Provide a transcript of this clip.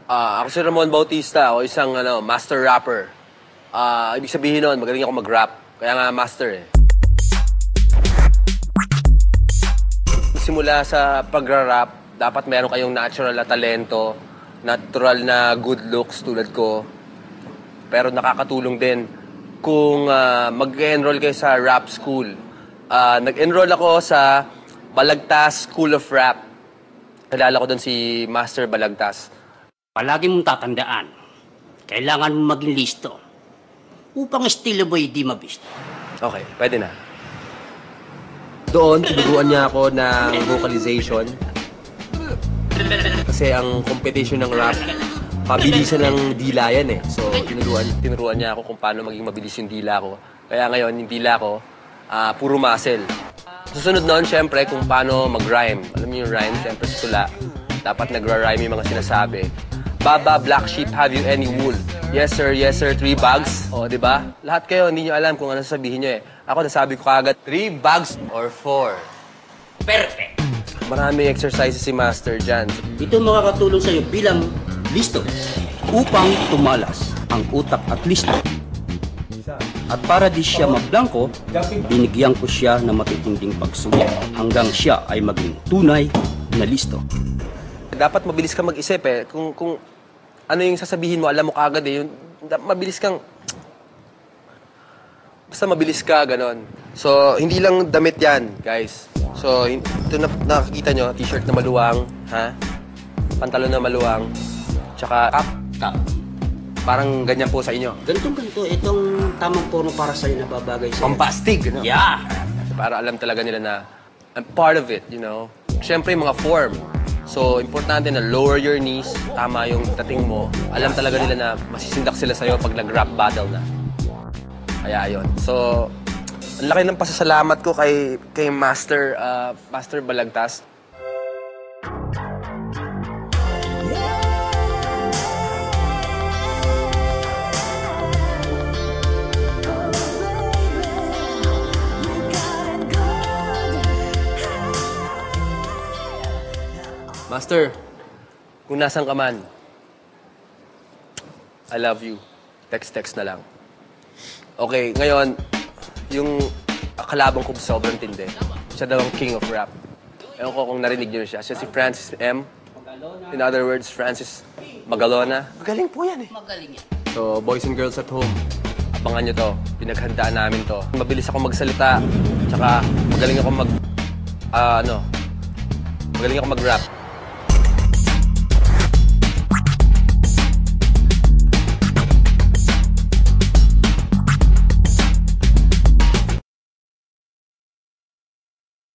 Ako si Ramon Bautista. Ako isang master rapper. Ibig sabihin nun, magaling ako mag-rap. Kaya nga master eh. Simula sa pagra-rap, dapat meron kayong natural na talento, natural na good looks tulad ko. Pero nakakatulong din kung mag-enroll kayo sa rap school. Nag-enroll ako sa Balagtas School of Rap. Kilala ko doon si Master Balagtas. Palagi mong tatandaan, kailangan mong maging listo upang estilo mo'y di mabisto. Okay, pwede na. Doon, tinuruan niya ako ng vocalization. Kasi ang competition ng rap, pabilisan ng dila yan eh. So, tinuruan niya ako kung paano maging mabilis yung dila ko. Kaya ngayon, yung dila ko, puro muscle. Susunod noon, syempre, kung paano mag-rhyme. Alam niyo yung rhyme, syempre sa tula. Dapat nagra-rhyme yung mga sinasabi. Baba, black sheep, have you any wool? Yes, sir, 3 bags. O, di ba? Lahat kayo, hindi nyo alam kung ano sasabihin nyo eh. Ako, nasabi ko kagad, 3 bags or 4. Perfect! Maraming exercises si Master dyan. Ito makakatulong sa'yo bilang listo upang tumalas ang utak at listo. At para di siya mablangko, binigyan ko siya ng matitinding pagsubok hanggang siya ay maging tunay na listo. Dapat mabilis ka mag-isip eh. Kung ano yung sasabihin mo, alam mo kagad eh. Mabilis kang... Basta mabilis ka, ganon. So, hindi lang damit yan, guys. So, ito na nakikita nyo, t-shirt na maluwang, ha? Pantalon na maluwang, tsaka cap. Parang ganyan po sa inyo. Ganito, itong tamang porno para sa'yo na babagay sa'yo. Pampastig, no? Yeah! Para alam talaga nila na I'm part of it, you know? Siyempre, mga form. So, importante na lower your knees, tama yung dating mo. Alam talaga nila na masisindak sila sa'yo pag nag-rap battle na. Kaya yun. So, ang laki ng pasasalamat ko kay Master Balagtas. Master, kung nasan ka man, I love you. Text na lang. Okay, ngayon, yung kalabang ko sobrang tindi. Siya daw ang king of rap. Ewan ko kung narinig niyo siya. Siya si Francis M. In other words, Francis Magalona. Magaling po yan eh. Magaling yan. So, boys and girls at home, abangan nyo to. Pinaghandaan namin to. Mabilis ako magsalita. Tsaka, magaling ako mag-rap.